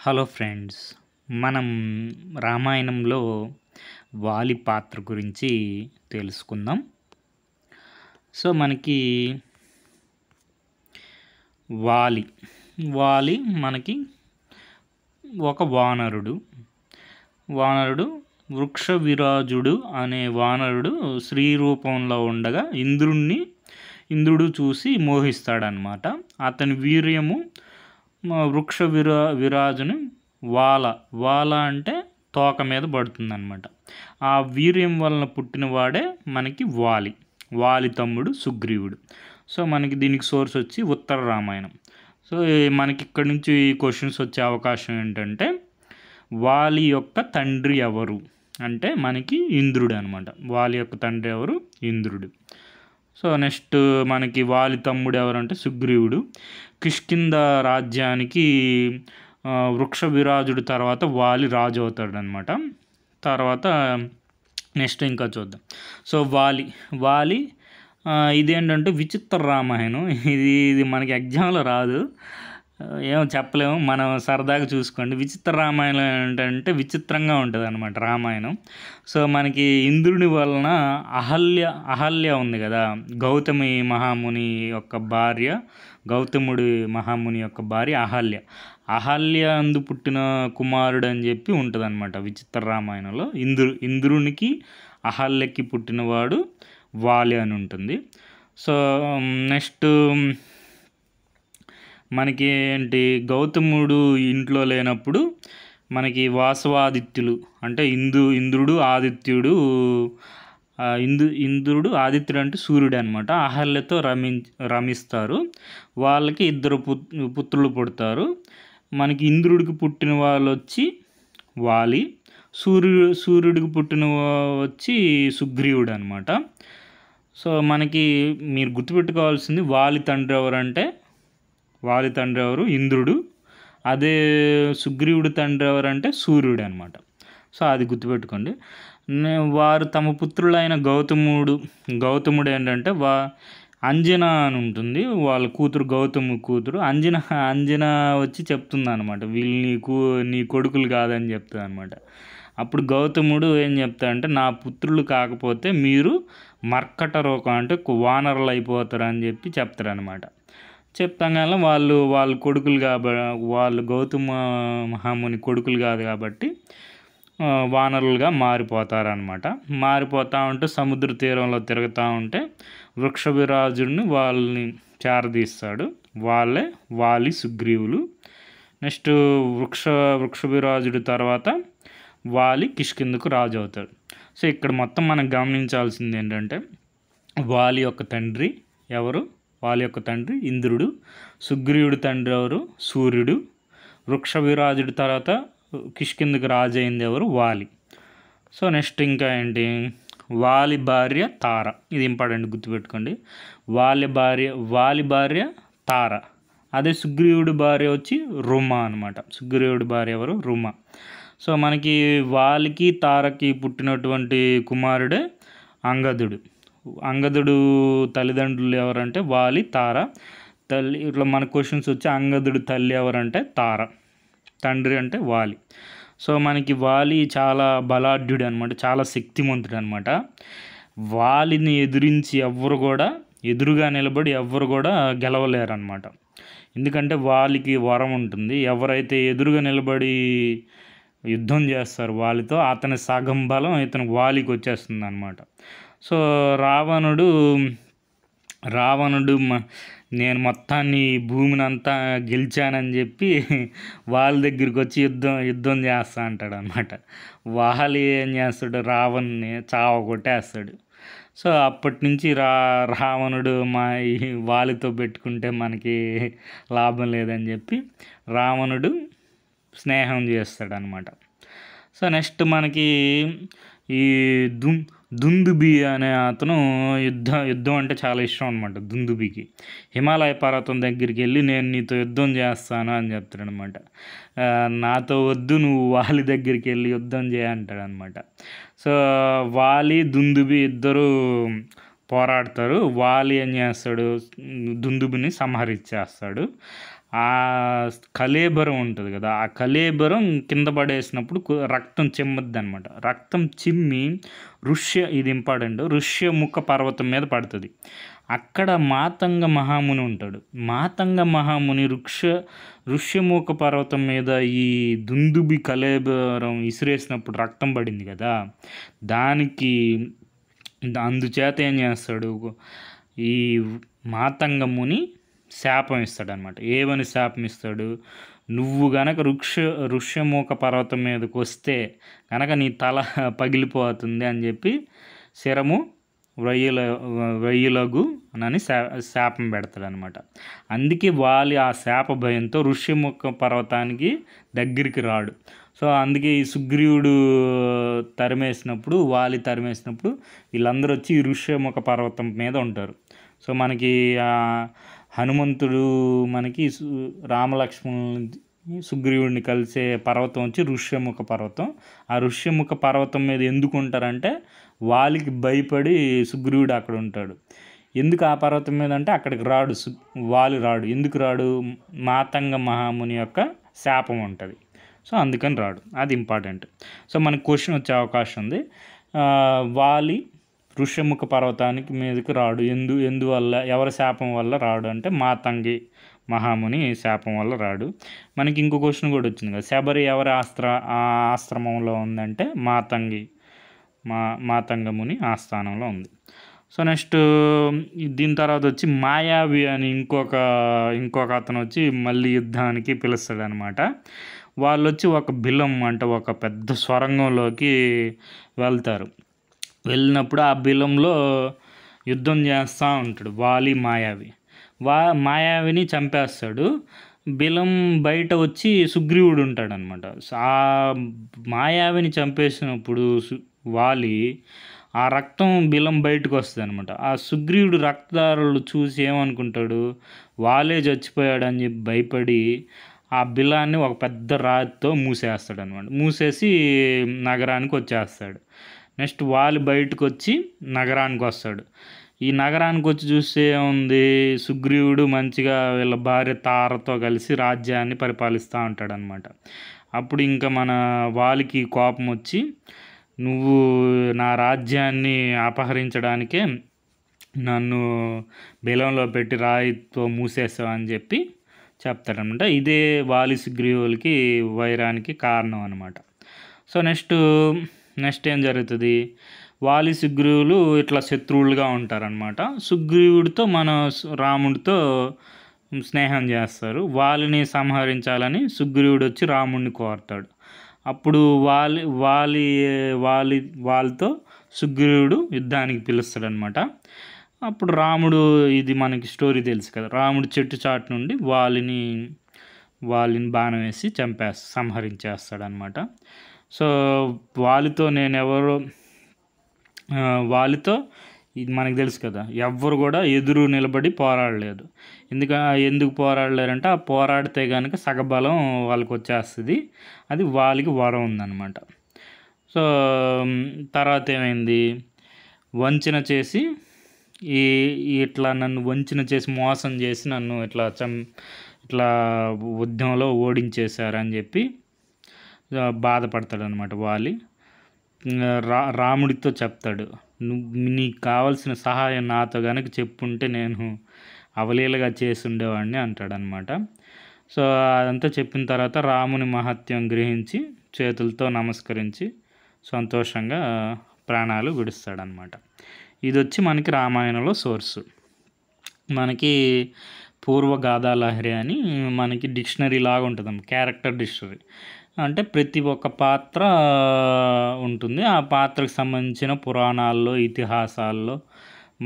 Hello friends. మనం రామాయణంలో వాలి పాత్ర గురించి తెలుసుకుందాం. సో, మనకి వాలి, వాలి మనకి ఒక వానరుడు. వానరుడు వృక్ష విరాజుడు అనే వానరుడు స్త్రీ రూపంలో ఉండగా ఇంద్రుడు చూసి మోహిస్తాడనమాట. అతని వీర్యము వృక్ష విరాజుని వాల అంటే తోక మీద పడుతుందన్నమాట. ఆ వీర్యం వలన పుట్టినవాడే మనకి వాలి తమ్ముడు సుగ్రీవుడు. సో మనకి దీనికి సోర్స్ వచ్చి ఉత్తర రామాయణం. సో మనకి ఇక్కడ నుంచి క్వశ్చన్స్ వచ్చే అవకాశం ఏంటంటే, వాలి యొక్క తండ్రి ఎవరు అంటే మనకి ఇంద్రుడు అనమాట. వాలి యొక్క తండ్రి ఎవరు? ఇంద్రుడు. సో నెక్స్ట్ మనకి వాలి తమ్ముడు ఎవరంటే సుగ్రీవుడు. కిష్కింద రాజ్యానికి వృక్ష విరాజుడు తర్వాత వాలి రాజు అవుతాడనమాట. తర్వాత నెక్స్ట్ ఇంకా చూద్దాం. సో వాలి ఇదేంటంటే విచిత్ర రామాయణం. ఇది మనకి ఎగ్జామ్లో రాదు, ఏమో చెప్పలేము, మనం సరదాగా చూసుకోండి. విచిత్ర రామాయణం ఏంటంటే విచిత్రంగా ఉంటుంది అనమాట రామాయణం. సో మనకి ఇంద్రుని వలన అహల్య ఉంది కదా, గౌతమి మహాముని యొక్క భార్య, గౌతముడి మహాముని యొక్క భార్య అహల్య అందు పుట్టిన కుమారుడు అని చెప్పి ఉంటుంది అనమాట విచిత్ర రామాయణంలో. ఇంద్రునికి అహల్యకి పుట్టినవాడు వాలి అని ఉంటుంది. సో నెక్స్ట్ మనకి ఏంటి, గౌతముడు ఇంట్లో లేనప్పుడు మనకి వాసవాదిత్యులు అంటే ఇంద్రుడు ఆదిత్యుడు అంటే సూర్యుడు అనమాట, అహల్యతో రమిస్తారు. వాళ్ళకి ఇద్దరు పుత్రులు పుడతారు. మనకి ఇంద్రుడికి పుట్టిన వాళ్ళు వచ్చి వాలి, సూర్యుడికి పుట్టిన వచ్చి సుగ్రీవుడు అనమాట. సో మనకి మీరు గుర్తుపెట్టుకోవాల్సింది, వాలి తండ్రి ఎవరు? ఇంద్రుడు. అదే సుగ్రీవుడి తండ్రి ఎవరంటే సూర్యుడు అనమాట. సో అది గుర్తుపెట్టుకోండి. వారు తమ పుత్రులైన గౌతముడు ఏంటంటే అంజన అని ఉంటుంది, వాళ్ళ కూతురు, గౌతము కూతురు అంజన వచ్చి చెప్తుంది అనమాట, వీళ్ళు నీ కొడుకులు కాదని చెప్తుంది అనమాట. అప్పుడు గౌతముడు ఏం చెప్తాడంటే, నా పుత్రులు కాకపోతే మీరు మర్కట రూపం అంటే వానరులు అయిపోతారు అని చెప్పి చెప్తారనమాట. చెప్తాం కానీ వాళ్ళు కొడుకులు వాళ్ళు గౌతమ మహాముని కొడుకులు కాదు కాబట్టి వానరులుగా మారిపోతారనమాట. మారిపోతూ ఉంటే సముద్ర తీరంలో తిరుగుతూ ఉంటే వృక్ష విరాజుడిని వాళ్ళని చేరదీస్తాడు. వాళ్ళే వాలి సుగ్రీవులు. నెక్స్ట్ వృక్ష విరాజుడి తర్వాత వాలి కిష్కిందకు రాజు అవుతాడు. సో ఇక్కడ మొత్తం మనం గమనించాల్సింది ఏంటంటే, వాలి యొక్క తండ్రి ఎవరు? వాలి యొక్క తండ్రి ఇంద్రుడు. సుగ్రీవుడి తండ్రి ఎవరు? సూర్యుడు. వృక్ష విరాజుడి తర్వాత కిష్కిందకు రాజు అయింది ఎవరు? వాలి. సో నెక్స్ట్ ఇంకా ఏంటి, వాలి భార్య తార. ఇది ఇంపార్టెంట్, గుర్తుపెట్టుకోండి. వాలి భార్య తార. అదే సుగ్రీవుడి భార్య వచ్చి రుమ అనమాట. సుగ్రీవుడి భార్య ఎవరు? రుమ. సో మనకి వాలికి తారకి పుట్టినటువంటి కుమారుడే అంగదుడు తల్లిదండ్రులు ఎవరంటే వాలి, తార. తల్లి ఇట్లా మన క్వశ్చన్స్ వచ్చి అంగదుడు తల్లి ఎవరంటే తార, తండ్రి అంటే వాలి. సో మనకి వాలి చాలా బలాఢ్యుడు అనమాట, చాలా శక్తిమంతుడు అనమాట. వాలిని ఎదిరించి ఎదురుగా నిలబడి ఎవ్వరు కూడా గెలవలేరు అనమాట. ఎందుకంటే వాలికి వరం ఉంటుంది, ఎవరైతే ఎదురుగా నిలబడి యుద్ధం చేస్తారు వాలితో, అతని సగం బలం ఇతను వాలికి వచ్చేస్తుంది అనమాట. సో రావణుడు నేను మొత్తాన్ని భూమిని అంతా గెలిచానని చెప్పి వాళ్ళ దగ్గరికి వచ్చి యుద్ధం చేస్తా అంటాడు అనమాట. వాలి ఏం చేస్తాడు, రావణ్ణి కొట్టేస్తాడు. సో అప్పటి నుంచి రావణుడు ఈ వాలితో పెట్టుకుంటే మనకి లాభం లేదని చెప్పి రావణుడు స్నేహం చేస్తాడనమాట. సో నెక్స్ట్ మనకి ఈ దుందుబి అనే అతను యుద్ధం అంటే చాలా ఇష్టం అనమాట. దుందుబికి హిమాలయ పర్వతం దగ్గరికి వెళ్ళి నేను నీతో యుద్ధం చేస్తాను అని చెప్తాడనమాట. నాతో వద్దు, నువ్వు వాలి దగ్గరికి వెళ్ళి యుద్ధం చేయంటాడనమాట. సో వాలి దుందుబి ఇద్దరు పోరాడతారు. వాలి ఏం చేస్తాడు, దుందుబిని సంహరించేస్తాడు. ఆ కళేబరం ఉంటుంది కదా, ఆ కళేబరం కింద పడేసినప్పుడు రక్తం చిమ్మద్ది అనమాట. రక్తం చిమ్మి ఇది ఇంపార్టెంట్, ఋష్యముఖ పర్వతం మీద పడుతుంది. అక్కడ మాతంగ మహాముని ఉంటాడు. మాతంగ మహాముని ఋష్యముఖ పర్వతం మీద ఈ దుందుబి కళేబరం ఇసిరేసినప్పుడు రక్తం పడింది కదా, దానికి అందుచేత ఏం చేస్తాడు, ఈ మాతంగ ముని శాపం ఇస్తాడనమాట. ఏమని శాపం ఇస్తాడు, నువ్వు గనక ఋష్యముఖ పర్వతం మీదకి వస్తే కనుక నీ తల పగిలిపోతుంది అని చెప్పి శరము వెయ్యులగు అని శాపం పెడతాడనమాట. అందుకే వాలి ఆ శాప భయంతో ఋష్యముఖ పర్వతానికి దగ్గరికి రాడు. సో అందుకే ఈ సుగ్రీవుడు వాలి తరిమేసినప్పుడు వీళ్ళందరూ వచ్చి ఈ ఋష్యముఖ పర్వతం మీద ఉంటారు. సో మనకి హనుమంతుడు మనకి రామలక్ష్మణుని సుగ్రీవుడిని కలిసే పర్వతం వచ్చి ఋష్యముఖ పర్వతం. ఆ ఋష్యముఖ పర్వతం మీద ఎందుకు ఉంటారంటే వాలికి భయపడి సుగ్రీవుడు అక్కడ ఉంటాడు. ఎందుకు ఆ పర్వతం మీద అంటే అక్కడికి రాడు, వాలి రాడు. ఎందుకు రాడు, మాతంగ మహాముని యొక్క శాపం ఉంటుంది. సో అందుకని రాడు, అది ఇంపార్టెంట్. సో మనకు క్వశ్చన్ వచ్చే అవకాశం ఉంది. వాలి ఋష్యముఖ పర్వతానికి మీదకి రాడు, ఎందువల్ల, ఎవరి శాపం వల్ల రాడు అంటే మాతంగి మహాముని శాపం వల్ల రాడు. మనకి ఇంకో క్వశ్చన్ కూడా వచ్చింది కదా, శబరి ఎవరి ఆశ్రమంలో ఉందంటే మాతంగముని ఆస్థానంలో ఉంది. సో నెక్స్ట్ దీని తర్వాత వచ్చి మాయావి అని ఇంకొక అతను వచ్చి మళ్ళీ యుద్ధానికి పిలుస్తాడనమాట. వాళ్ళు వచ్చి ఒక బిలం అంటే ఒక పెద్ద సొరంగంలోకి వెళ్తారు. వెళ్ళినప్పుడు ఆ బిలంలో యుద్ధం చేస్తూ ఉంటాడు వాలి మాయావిని చంపేస్తాడు. బిలం బయట వచ్చి సుగ్రీవుడు ఉంటాడనమాట. ఆ మాయావిని చంపేసినప్పుడు వాలి ఆ రక్తం బిలం బయటకు వస్తుంది అనమాట. ఆ సుగ్రీవుడు రక్తదారులు చూసి ఏమనుకుంటాడు, వాలే చచ్చిపోయాడు అని చెప్పి భయపడి ఆ బిలాన్ని ఒక పెద్ద రాతితో మూసేస్తాడు అనమాట. మూసేసి నగరానికి వచ్చేస్తాడు. నెక్స్ట్ వాలి బయటకు వచ్చి నగరానికి వస్తాడు. ఈ నగరానికి వచ్చి చూస్తే ఏముంది, సుగ్రీవుడు మంచిగా వీళ్ళ భార్య తారతో కలిసి రాజ్యాన్ని పరిపాలిస్తూ ఉంటాడనమాట. అప్పుడు ఇంకా మన వాలికి కోపం వచ్చి, నువ్వు నా రాజ్యాన్ని అపహరించడానికే నన్ను బిలంలో పెట్టి రాయితో మూసేసావు అని చెప్పి చెప్తాడనమాట. ఇదే వాలి సుగ్రీవులకి వైరానికి కారణం అనమాట. సో నెక్స్ట్ ఏం జరుగుతుంది, వాలి సుగ్రీవులు ఇట్లా శత్రువులుగా ఉంటారనమాట. సుగ్రీవుడితో రాముడితో స్నేహం చేస్తారు. వాలిని సంహరించాలని సుగ్రీవుడు వచ్చి రాముడిని కోరతాడు. అప్పుడు వాళ్ళతో సుగ్రీవుడు యుద్ధానికి పిలుస్తాడనమాట. అప్పుడు రాముడు, ఇది మనకి స్టోరీ తెలుసు కదా, రాముడు చెట్టు చాటు నుండి వాలిని బాణం వేసి సంహరించేస్తాడనమాట. సో వాలితో ఇది మనకు తెలుసు కదా, ఎవ్వరు కూడా ఎదురు నిలబడి పోరాడలేదు. ఎందుకు పోరాడలేరంటే ఆ పోరాడితే కనుక సగబలం వాళ్ళకి వచ్చేస్తుంది. అది వాలికి వరం ఉందన్నమాట. సో తర్వాత ఏమైంది, వంచన చేసి ఇట్లా నన్ను వంచన చేసి మోసం చేసి నన్ను ఇట్లా యుద్ధంలో ఓడించేశారని చెప్పి బాధపడతాడనమాట వాలి. రాముడితో చెప్తాడు, నీకు కావాల్సిన సహాయం నాతో కనుక చెప్పుంటే నేను అవలీలగా చేసి ఉండేవాడిని అంటాడనమాట. సో అదంతా చెప్పిన తర్వాత రాముని మహత్యం గ్రహించి చేతులతో నమస్కరించి సంతోషంగా ప్రాణాలు విడుస్తాడనమాట. ఇది వచ్చి మనకి రామాయణంలో సోర్సు. మనకి పూర్వగాథాలహరి అని మనకి డిక్షనరీ లాగా ఉంటుంది, క్యారెక్టర్ డిక్షనరీ. అంటే ప్రతి ఒక్క పాత్ర ఉంటుంది, ఆ పాత్రకు సంబంధించిన పురాణాల్లో ఇతిహాసాల్లో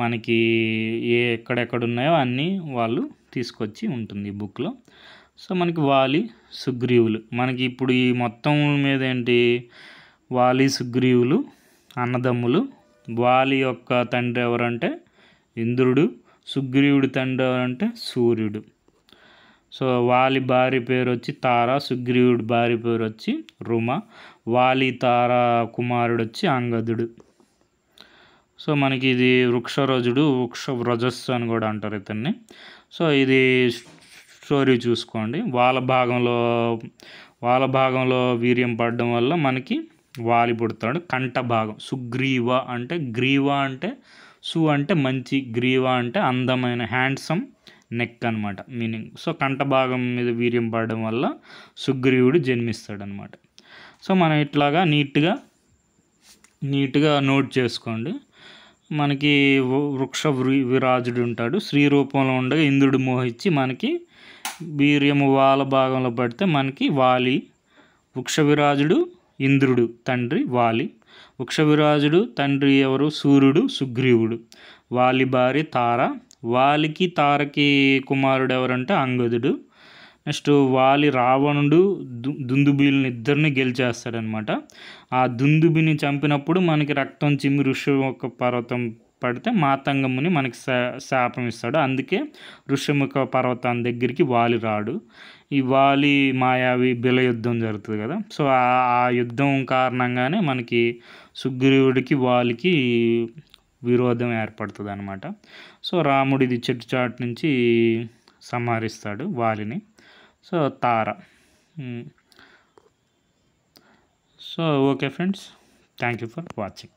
మనకి ఎక్కడెక్కడ ఉన్నాయో అన్నీ వాళ్ళు తీసుకొచ్చి ఉంటుంది ఈ బుక్లో. సో మనకి వాలి సుగ్రీవులు, మనకి ఇప్పుడు ఈ మొత్తం మీద ఏంటి, వాలి సుగ్రీవులు అన్నదమ్ములు. వాలి యొక్క తండ్రి ఎవరంటే ఇంద్రుడు, సుగ్రీవుడి తండ్రి ఎవరంటే సూర్యుడు. సో వాలి భార్య పేరు వచ్చి తార, సుగ్రీవుడి భార్య పేరు వచ్చి రుమ, వాలి తార కుమారుడు వచ్చి అంగదుడు. సో మనకి ఇది వృక్షరజుడు, వృక్షవ్రజస్సు అని కూడా అంటారు ఇతన్ని. సో ఇది స్టోరీ చూసుకోండి. వాళ్ళ భాగంలో వీర్యం పడడం వల్ల మనకి వాలి పుడతాడు. కంఠ భాగం సుగ్రీవ అంటే, గ్రీవ అంటే అంటే మంచి, గ్రీవ అంటే అందమైన, హ్యాండ్సమ్ నెక్ అనమాట మీనింగ్. సో కంఠ భాగం మీద వీర్యం పడడం వల్ల సుగ్రీవుడు జన్మిస్తాడనమాట. సో మనం ఇట్లాగా నీట్గా నోట్ చేసుకోండి. మనకి వృక్ష విరాజుడు ఉంటాడు. స్త్రీ రూపంలో ఉండగా ఇంద్రుడు మోహించి మనకి వీర్యము వాళ్ళ భాగంలో పడితే మనకి వాలి. వృక్షవిరాజుడు ఇంద్రుడు, తండ్రి వాలి. వృక్షవిరాజుడు తండ్రి ఎవరు? సూర్యుడు, సుగ్రీవుడు. వాలి భార్య తార. వాలికి తారకి కుమారుడు ఎవరంటే అంగదుడు. నెక్స్ట్ వాలి రావణుడు దుందుబిని ఇద్దరిని గెలిచేస్తాడనమాట. ఆ దుందుబిని చంపినప్పుడు మనకి రక్తం చిమ్మి ఋష్యముఖ పర్వతం పడితే మాతంగముని మనకి శాపం ఇస్తాడు. అందుకే ఋష్యముఖ పర్వతం దగ్గరికి వాలి రాడు. ఈ వాలి మాయావి బిల యుద్ధం జరుగుతుంది కదా. సో ఆ యుద్ధం కారణంగానే మనకి సుగ్రీవుడికి వాలికి విరోధం ఏర్పడుతుంది అనమాట. సో రాముడిది చెట్టుచాటు నుంచి సంహరిస్తాడు వాలిని. So Tara. So okay friends, thank you for watching.